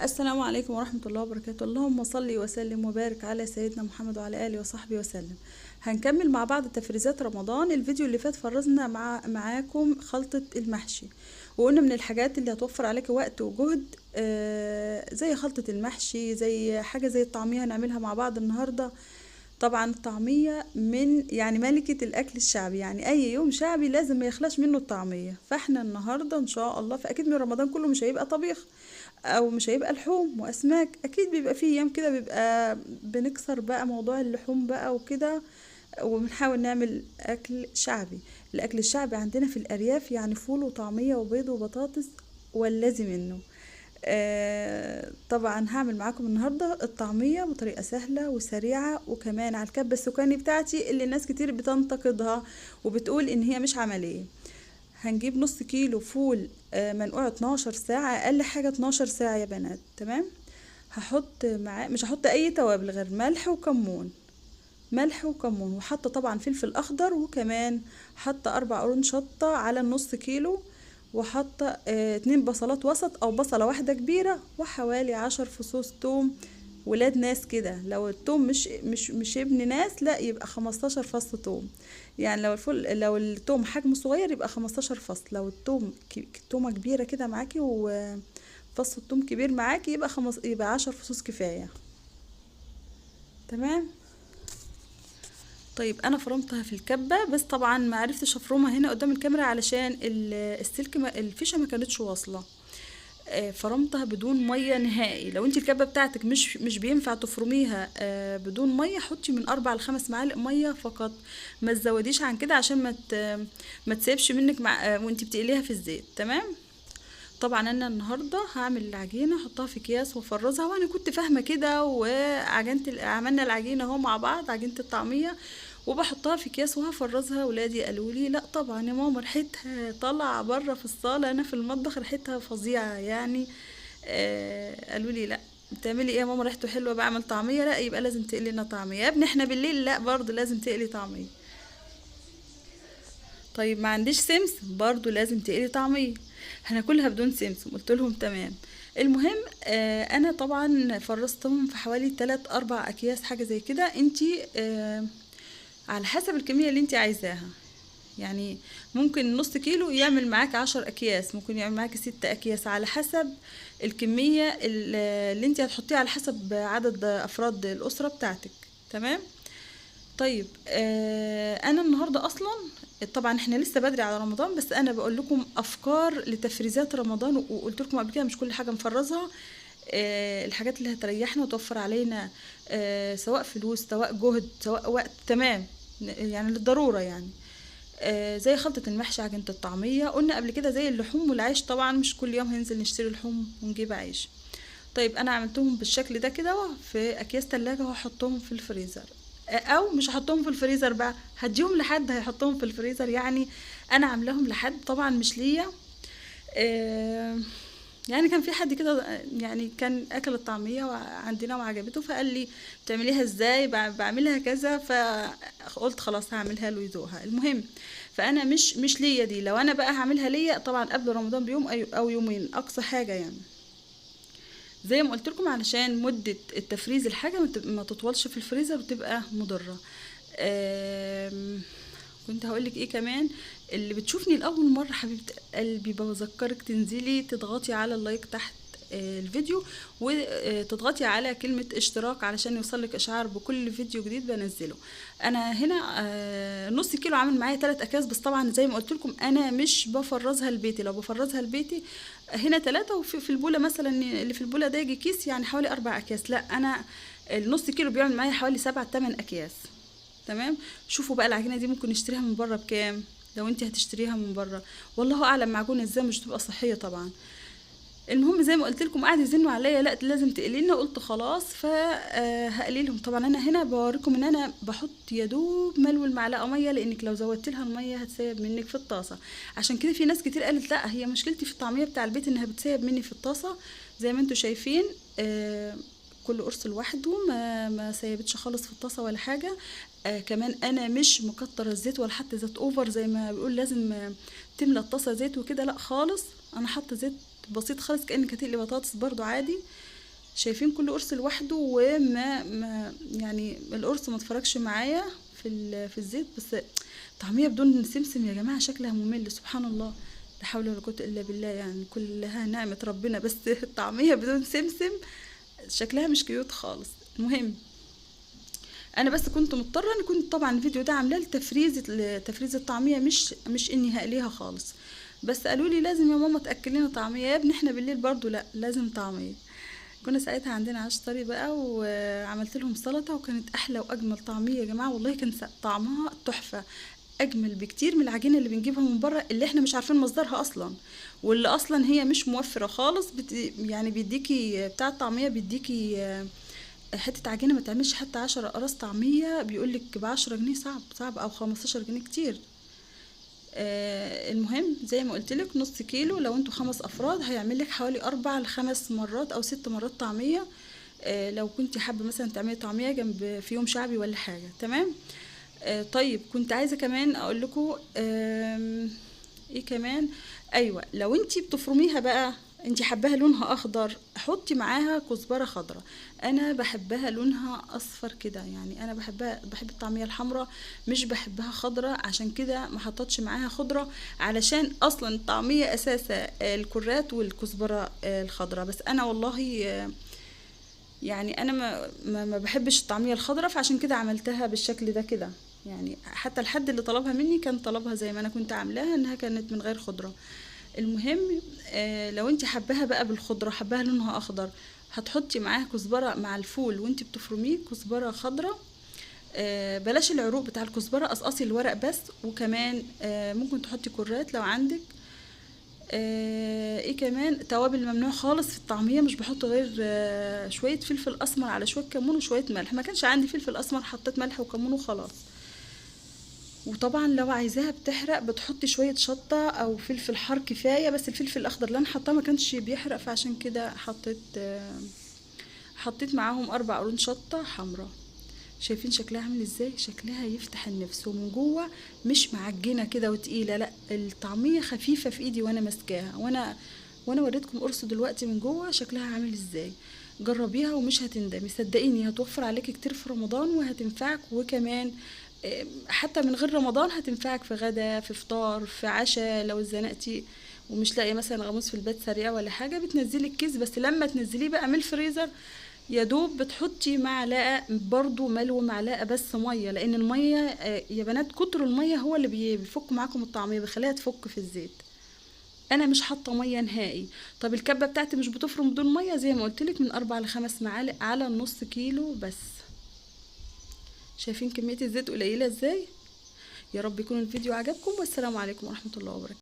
السلام عليكم ورحمة الله وبركاته. اللهم صل وسلم وبارك على سيدنا محمد وعلى آله وصحبه وسلم. هنكمل مع بعض تفريزات رمضان. الفيديو اللي فات فرزنا معاكم خلطة المحشي، وقلنا من الحاجات اللي هتوفر عليك وقت وجهد زي خلطة المحشي، زي حاجة زي الطعمية هنعملها مع بعض النهاردة. طبعا الطعمية من ملكة الأكل الشعبي، يعني أي يوم شعبي لازم ما يخلاش منه الطعمية. فاحنا النهاردة إن شاء الله، فأكيد من رمضان كله مش هيبقى طبيخ أو مش هيبقى لحوم وأسماك، أكيد بيبقى فيه أيام كده بيبقى بنكسر بقى موضوع اللحوم بقى وكده، وبنحاول نعمل أكل شعبي. الأكل الشعبي عندنا في الأرياف يعني فول وطعمية وبيض وبطاطس والذي منه. طبعا هعمل معاكم النهاردة الطعمية بطريقة سهلة وسريعة، وكمان على الكبة السكاني بتاعتي اللي الناس كتير بتنتقدها وبتقول ان هي مش عملية. هنجيب نص كيلو فول منقوع 12 ساعة، اقل حاجة 12 ساعة يا بنات. تمام. هحط معاه، مش هحط اي توابل غير ملح وكمون، ملح وكمون، وحاطه طبعا فلفل اخضر، وكمان حاطه 4 قرون شطه على النص كيلو، وحاطه 2 بصلات وسط او بصله واحده كبيره، وحوالي 10 فصوص توم ولاد ناس كده. لو التوم مش ابن ناس، لا يبقى 15 فص توم. يعني لو التوم حجمه صغير يبقى 15 فص، لو التومه كبيره كده معاكي وفص التوم كبير معاكي يبقى 10 فصوص كفايه. تمام. طيب انا فرمتها في الكبه، بس طبعا ما عرفتش افرمها هنا قدام الكاميرا علشان السلك الفيشه ما كانتش واصله. فرمتها بدون ميه نهائي. لو انت الكبه بتاعتك مش بينفع تفرميها بدون ميه، حطي من 4 ل5 معالق ميه فقط، ما تزوديش عن كده عشان ما تسيبش منك وانت بتقليها في الزيت. تمام. طبعا انا النهارده هعمل العجينه، احطها في اكياس وافرزها، وانا كنت فاهمه كده، عملنا العجينه اهو مع بعض، عجينه الطعميه، وبحطها في اكياس وهفرزها. ولادي قالوا لي لا طبعا يا ماما ريحتها طالعه بره في الصاله، انا في المطبخ ريحتها فظيعه يعني. قالوا لي لا بتعملي ايه يا ماما، ريحته حلوه بعمل طعميه، لا يبقى لازم تقلي لنا طعميه يا ابني، احنا بالليل لا برضه لازم تقلي طعميه. طيب ما عنديش سمسم، برضو لازم تقلي طعمية. هناكلها بدون سمسم، قلت لهم تمام. المهم انا طبعا فرستهم في حوالي 3 4 اكياس حاجة زي كده. انتي على حسب الكمية اللي انتي عايزاها، يعني ممكن نص كيلو يعمل معاك 10 اكياس، ممكن يعمل معاك 6 اكياس، على حسب الكمية اللي انتي هتحطيها، على حسب عدد افراد الاسرة بتاعتك. تمام. طيب انا النهارده اصلا، طبعا احنا لسه بدري على رمضان، بس انا بقول لكم افكار لتفريزات رمضان، وقلت لكم قبل كده مش كل حاجه نفرزها. الحاجات اللي هتريحنا وتوفر علينا سواء فلوس سواء جهد سواء وقت. تمام. يعني للضروره يعني. زي خلطة المحشي، عجينة الطعمية قلنا قبل كده، زي اللحوم والعيش. طبعا مش كل يوم هننزل نشتري لحوم ونجيب عيش. طيب انا عملتهم بالشكل ده كده في اكياس تلاجة، وهحطهم في الفريزر. او مش هحطهم في الفريزر بقى، هديهم لحد هيحطهم في الفريزر يعني. انا عاملاهم لحد طبعا مش ليا. آه، يعني كان في حد كده يعني كان اكل الطعميه عندنا وعجبته، فقال لي بتعمليها ازاي، بعملها كذا، فقلت خلاص هعملها له يذوقها. المهم، فانا مش ليا دي. لو انا بقى هعملها ليا طبعا قبل رمضان بيوم او يومين اقصى حاجه يعني، زي ما قلت لكم، علشان مدة التفريز الحاجة ما تطولش في الفريزر وتبقى مضرة. كنت هقولك ايه كمان. اللي بتشوفني لأول مرة حبيبة قلبي، بذكرك تنزلي تضغطي على اللايك تحت الفيديو، وتضغطي على كلمة اشتراك علشان يوصلك اشعار بكل فيديو جديد بنزله. انا هنا نص كيلو عامل معايا 3 اكياس، بس طبعا زي ما قلت لكم انا مش بفرزها لبيتي. لو بفرزها لبيتي هنا 3، وفي البولة مثلا اللي في البولة ده يجي كيس يعني حوالي 4 اكياس، لا انا النص كيلو بيعمل معايا حوالي 7 8 اكياس. تمام. شوفوا بقى العجينة دي ممكن نشتريها من بره بكام، لو انت هتشتريها من بره، والله اعلم معجونه ازاي، مش تبقى صحيه طبعا. المهم زي ما قلت لكم قعد يزنوا عليا لا لازم تقلي لنا، قلت خلاص فهقلي لهم. طبعا انا هنا بوريكم ان انا بحط يا دوب ملو المعلقه ميه، لانك لو زودت لها الميه هتسيب منك في الطاسه. عشان كده في ناس كتير قالت لا هي مشكلتي في الطعميه بتاع البيت انها بتسيب مني في الطاسه. زي ما انتم شايفين كل قرص لوحده، ما سيبتش خالص في الطاسه ولا حاجه. كمان انا مش مكتره الزيت ولا حتى زيت اوفر زي ما بيقول لازم تملى الطاسه زيت وكده، لا خالص. انا حاطه زيت بسيط خالص كأنك هتقلي بطاطس برضو عادي. شايفين كل قرص لوحده، وما ما يعني القرص ما اتفرجش معايا في الزيت. بس طعمية بدون سمسم يا جماعة شكلها ممل، سبحان الله، لا حول ولا قوة الا بالله، يعني كلها نعمة ربنا، بس الطعمية بدون سمسم شكلها مش كيوت خالص. المهم انا بس كنت مضطره، انا كنت طبعا الفيديو ده عاملاه لتفريز الطعميه، مش اني هقليها خالص. بس قالوا لي لازم يا ماما تاكلينا طعميه، يا ابني احنا بالليل برضو لا لازم طعميه. كنا ساعتها عندنا عيش طري بقى، وعملت لهم سلطه، وكانت احلى واجمل طعميه يا جماعه، والله كان طعمها تحفه، اجمل بكتير من العجينه اللي بنجيبها من بره، اللي احنا مش عارفين مصدرها اصلا، واللي اصلا هي مش موفره خالص. يعني بيديكي بتاع الطعميه، بيديكي حتة عجينة ما تعملش حتى 10 أقراص طعمية، بيقولك ب10 جنيه، صعب صعب، أو 15 جنيه كتير. المهم زي ما قلتلك نص كيلو، لو انتوا 5 أفراد هيعملك حوالي 4 ل5 مرات أو 6 مرات طعمية. لو كنتي حابة مثلا تعملي طعمية جنب في يوم شعبي ولا حاجة، تمام. طيب كنت عايزة كمان أقول لكم ايه كمان. ايوه، لو انتي بتفرميها بقى، انتي حباها لونها اخضر، حطي معاها كزبره خضراء. انا بحبها لونها اصفر كده، يعني انا بحب الطعميه الحمراء، مش بحبها خضراء، عشان كده ما حطتش معاها خضره، علشان اصلا الطعميه اساسا الكرات والكزبره الخضراء. بس انا والله يعني انا ما بحبش الطعميه الخضراء، فعشان كده عملتها بالشكل ده كده. يعني حتى الحد اللي طلبها مني كان طلبها زي ما انا كنت عاملاها، انها كانت من غير خضره. المهم لو انت حباها بقى بالخضره، حباها لونها اخضر، هتحطي معاها كزبره مع الفول وانت بتفرميه، كزبره خضراء. بلاش العروق بتاع الكزبره، قصقصي الورق بس. وكمان ممكن تحطي كرات لو عندك. ايه كمان، توابل ممنوع خالص في الطعميه، مش بحط غير شويه فلفل اسمر على شويه كمون وشويه ملح. ما كانش عندي فلفل اسمر، حطيت ملح وكمون وخلاص. وطبعا لو عايزاها بتحرق بتحطي شويه شطه او فلفل حار كفايه، بس الفلفل الاخضر اللي انا حطاه ما كانش بيحرق، فعشان كده حطيت معاهم 4 قرون شطه حمراء. شايفين شكلها عامل ازاي؟ شكلها يفتح النفس، ومن جوه مش معجنه كده وتقيله، لا الطعميه خفيفه في ايدي وانا ماسكاها. وانا وريتكم قرص دلوقتي من جوه شكلها عامل ازاي. جربيها ومش هتندمي، صدقيني هتوفر عليكي كتير في رمضان وهتنفعك. وكمان حتى من غير رمضان هتنفعك في غدا، في فطار، في عشاء، لو اتزنقتي ومش لاقيه مثلا غموس في البيت سريع ولا حاجه، بتنزلي الكيس. بس لما تنزليه بقى من الفريزر، يا دوب بتحطي معلقه برضو ملو، معلقه بس ميه، لان الميه يا بنات كتر الميه هو اللي بيفك معاكم الطعميه، بيخليها تفك في الزيت. انا مش حاطه ميه نهائي. طب الكبه بتاعتي مش بتفرم بدون ميه، زي ما قلتلك من 4 ل5 معالق على النص كيلو بس. شايفين كميه الزيت قليله ازاي؟ يا رب يكون الفيديو عجبكم، والسلام عليكم ورحمه الله وبركاته.